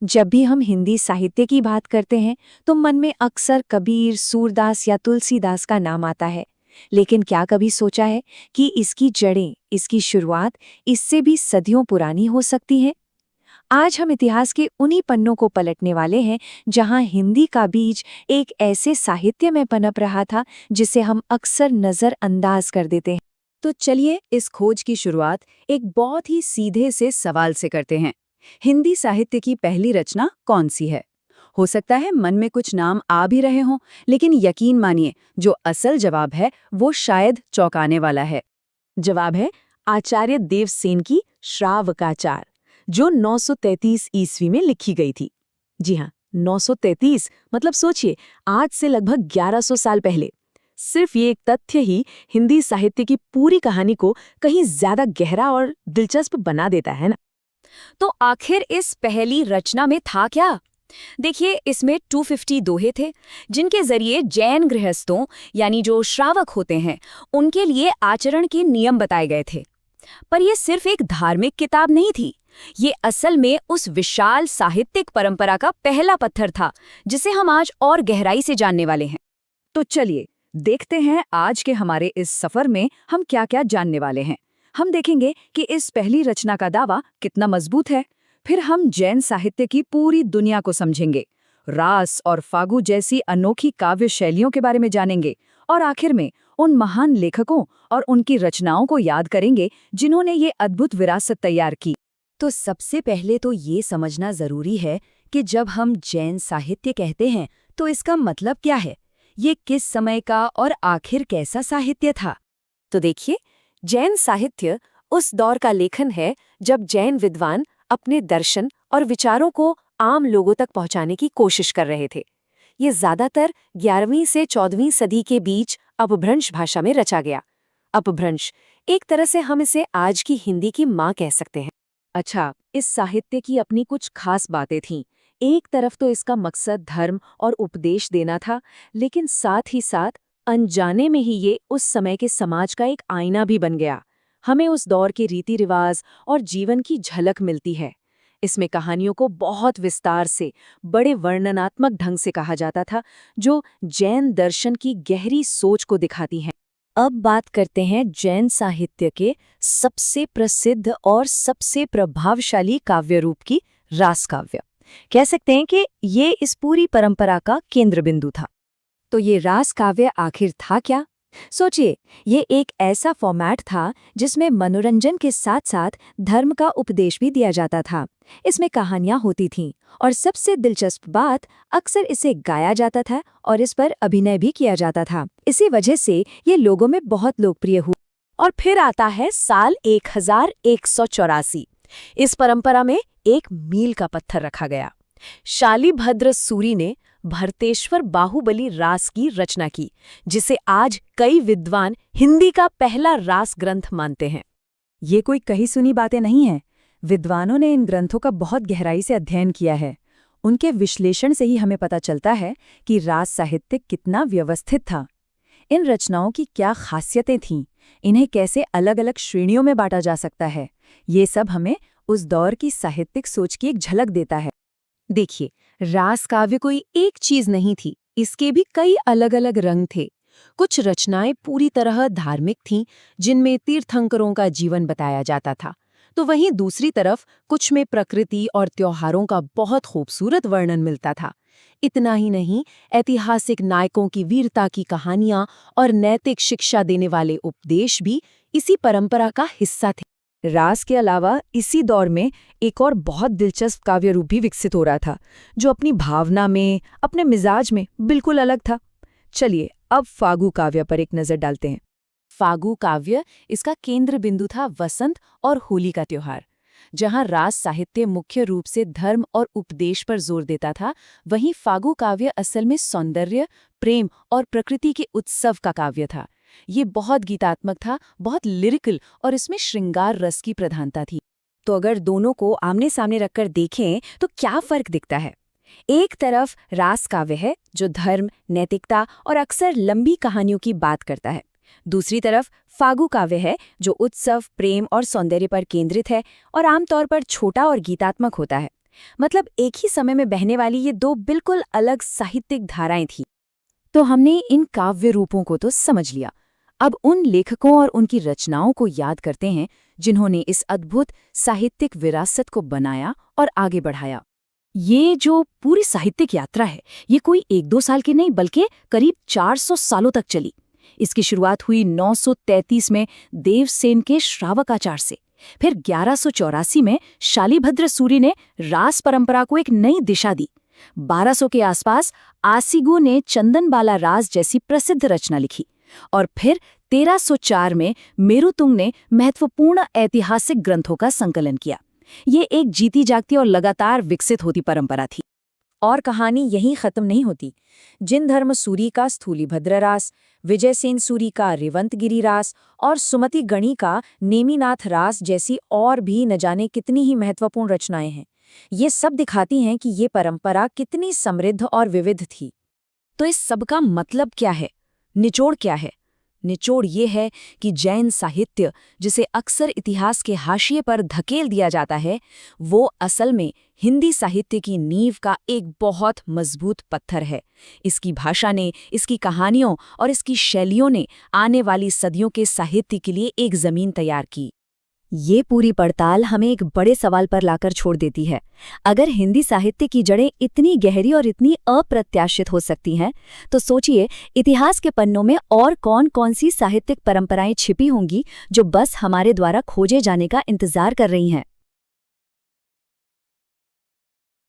जब भी हम हिंदी साहित्य की बात करते हैं तो मन में अक्सर कबीर, सूरदास या तुलसीदास का नाम आता है। लेकिन क्या कभी सोचा है कि इसकी जड़ें, इसकी शुरुआत इससे भी सदियों पुरानी हो सकती है? आज हम इतिहास के उन्हीं पन्नों को पलटने वाले हैं जहां हिंदी का बीज एक ऐसे साहित्य में पनप रहा था जिसे हम अक्सर नजरअंदाज कर देते हैं। तो चलिए इस खोज की शुरुआत एक बहुत ही सीधे से सवाल से करते हैं। हिंदी साहित्य की पहली रचना कौन सी है? हो सकता है मन में कुछ नाम आ भी रहे हों, लेकिन यकीन मानिए जो असल जवाब है वो शायद चौंकाने वाला है। जवाब है आचार्य देवसेन की श्रावकाचार, जो 933 ईस्वी में लिखी गई थी। जी हाँ, 933 मतलब सोचिए, आज से लगभग 1100 साल पहले। सिर्फ ये एक तथ्य ही हिंदी साहित्य की पूरी कहानी को कहीं ज्यादा गहरा और दिलचस्प बना देता है ना। तो आखिर इस पहली रचना में था क्या? देखिए, इसमें 250 दोहे थे, जिनके जरिए जैन गृहस्थों यानी जो श्रावक होते हैं उनके लिए आचरण के नियम बताए गए थे। पर यह सिर्फ एक धार्मिक किताब नहीं थी, ये असल में उस विशाल साहित्यिक परंपरा का पहला पत्थर था जिसे हम आज और गहराई से जानने वाले हैं। तो चलिए देखते हैं आज के हमारे इस सफर में हम क्या-क्या जानने वाले हैं। हम देखेंगे कि इस पहली रचना का दावा कितना मजबूत है। फिर हम जैन साहित्य की पूरी दुनिया को समझेंगे, रास और फागु जैसी अनोखी काव्य शैलियों के बारे में जानेंगे, और आखिर में उन महान लेखकों और उनकी रचनाओं को याद करेंगे जिन्होंने ये अद्भुत विरासत तैयार की। तो सबसे पहले तो ये समझना जरूरी है कि जब हम जैन साहित्य कहते हैं तो इसका मतलब क्या है, ये किस समय का और आखिर कैसा साहित्य था। तो देखिए, जैन साहित्य उस दौर का लेखन है जब जैन विद्वान अपने दर्शन और विचारों को आम लोगों तक पहुंचाने की कोशिश कर रहे थे। ये ज्यादातर 11वीं से 14वीं सदी के बीच अपभ्रंश भाषा में रचा गया। अपभ्रंश, एक तरह से हम इसे आज की हिंदी की माँ कह सकते हैं। अच्छा, इस साहित्य की अपनी कुछ खास बातें थीं। एक तरफ तो इसका मकसद धर्म और उपदेश देना था, लेकिन साथ ही साथ अनजाने में ही ये उस समय के समाज का एक आईना भी बन गया। हमें उस दौर के रीति रिवाज और जीवन की झलक मिलती है। इसमें कहानियों को बहुत विस्तार से, बड़े वर्णनात्मक ढंग से कहा जाता था, जो जैन दर्शन की गहरी सोच को दिखाती हैं। अब बात करते हैं जैन साहित्य के सबसे प्रसिद्ध और सबसे प्रभावशाली काव्य रूप की, रास काव्य। कह सकते हैं कि ये इस पूरी परंपरा का केंद्र बिंदु था। तो ये रास काव्य आखिर था क्या? सोचिए, ये एक ऐसा फॉर्मेट था जिसमें मनोरंजन के साथ साथ धर्म का उपदेश भी दिया जाता था। इसमें कहानियां होती थीं, और सबसे दिलचस्प बात, अक्सर इसे गाया जाता था और इस पर अभिनय भी किया जाता था। इसी वजह से ये लोगों में बहुत लोकप्रिय हुआ। और फिर आता है साल 1184। इस परंपरा में एक मील का पत्थर रखा गया। शालिभद्र सूरी ने भरतेश्वर बाहुबली रास की रचना की, जिसे आज कई विद्वान हिंदी का पहला रास ग्रंथ मानते हैं। ये कोई कही सुनी बातें नहीं हैं। विद्वानों ने इन ग्रंथों का बहुत गहराई से अध्ययन किया है। उनके विश्लेषण से ही हमें पता चलता है कि रास साहित्य कितना व्यवस्थित था। इन रचनाओं की क्या खासियतें थीं, इन्हें कैसे अलग अलग श्रेणियों में बांटा जा सकता है, ये सब हमें उस दौर की साहित्यिक सोच की एक झलक देता है। देखिए, रास काव्य कोई एक चीज नहीं थी, इसके भी कई अलग अलग रंग थे। कुछ रचनाएं पूरी तरह धार्मिक थीं, जिनमें तीर्थंकरों का जीवन बताया जाता था, तो वहीं दूसरी तरफ कुछ में प्रकृति और त्योहारों का बहुत खूबसूरत वर्णन मिलता था। इतना ही नहीं, ऐतिहासिक नायकों की वीरता की कहानियां और नैतिक शिक्षा देने वाले उपदेश भी इसी परंपरा का हिस्सा थे। रास के अलावा इसी दौर में एक और बहुत दिलचस्प काव्य रूप भी विकसित हो रहा था, जो अपनी भावना में, अपने मिजाज में बिल्कुल अलग था। चलिए अब फागु काव्य पर एक नजर डालते हैं। फागु काव्य, इसका केंद्र बिंदु था वसंत और होली का त्योहार। जहां रास साहित्य मुख्य रूप से धर्म और उपदेश पर जोर देता था, वहीं फागु काव्य असल में सौंदर्य, प्रेम और प्रकृति के उत्सव का काव्य था। ये बहुत गीतात्मक था, बहुत लिरिकल, और इसमें श्रृंगार रस की प्रधानता थी। तो अगर दोनों को आमने सामने रखकर देखें तो क्या फर्क दिखता है? एक तरफ रास काव्य है जो धर्म, नैतिकता और अक्सर लंबी कहानियों की बात करता है। दूसरी तरफ फागु काव्य है जो उत्सव, प्रेम और सौंदर्य पर केंद्रित है और आमतौर पर छोटा और गीतात्मक होता है। मतलब एक ही समय में बहने वाली ये दो बिल्कुल अलग साहित्यिक धाराएं थी। तो हमने इन काव्य रूपों को तो समझ लिया। अब उन लेखकों और उनकी रचनाओं को याद करते हैं जिन्होंने इस अद्भुत साहित्यिक विरासत को बनाया और आगे बढ़ाया। ये जो पूरी साहित्यिक यात्रा है, ये कोई 1-2 साल की नहीं बल्कि करीब 400 सालों तक चली। इसकी शुरुआत हुई 933 में देवसेन के श्रावकाचार से। फिर 1184 में शालिभद्र सूरि ने रास परंपरा को एक नई दिशा दी। 1200 के आसपास आसिगु ने चंदनबाला रास जैसी प्रसिद्ध रचना लिखी और फिर 1304 में मेरुतुंग ने महत्वपूर्ण ऐतिहासिक ग्रंथों का संकलन किया। ये एक जीती जागती और लगातार विकसित होती परंपरा थी। और कहानी यहीं खत्म नहीं होती। जिनधर्म सूरि का स्थूलीभद्र रास, विजयसेन सूरि का रेवंतगिरी रास और सुमति गणी का नेमिनाथ रास जैसी और भी न जाने कितनी ही महत्वपूर्ण रचनाएं हैं। ये सब दिखाती हैं कि ये परंपरा कितनी समृद्ध और विविध थी। तो इस सब का मतलब क्या है? निचोड़ क्या है? निचोड़ ये है कि जैन साहित्य, जिसे अक्सर इतिहास के हाशिए पर धकेल दिया जाता है, वो असल में हिंदी साहित्य की नींव का एक बहुत मजबूत पत्थर है। इसकी भाषा ने, इसकी कहानियों और इसकी शैलियों ने आने वाली सदियों के साहित्य के लिए एक जमीन तैयार की। ये पूरी पड़ताल हमें एक बड़े सवाल पर लाकर छोड़ देती है। अगर हिंदी साहित्य की जड़ें इतनी गहरी और इतनी अप्रत्याशित हो सकती हैं, तो सोचिए इतिहास के पन्नों में और कौन-कौन सी साहित्यिक परंपराएं छिपी होंगी जो बस हमारे द्वारा खोजे जाने का इंतजार कर रही हैं।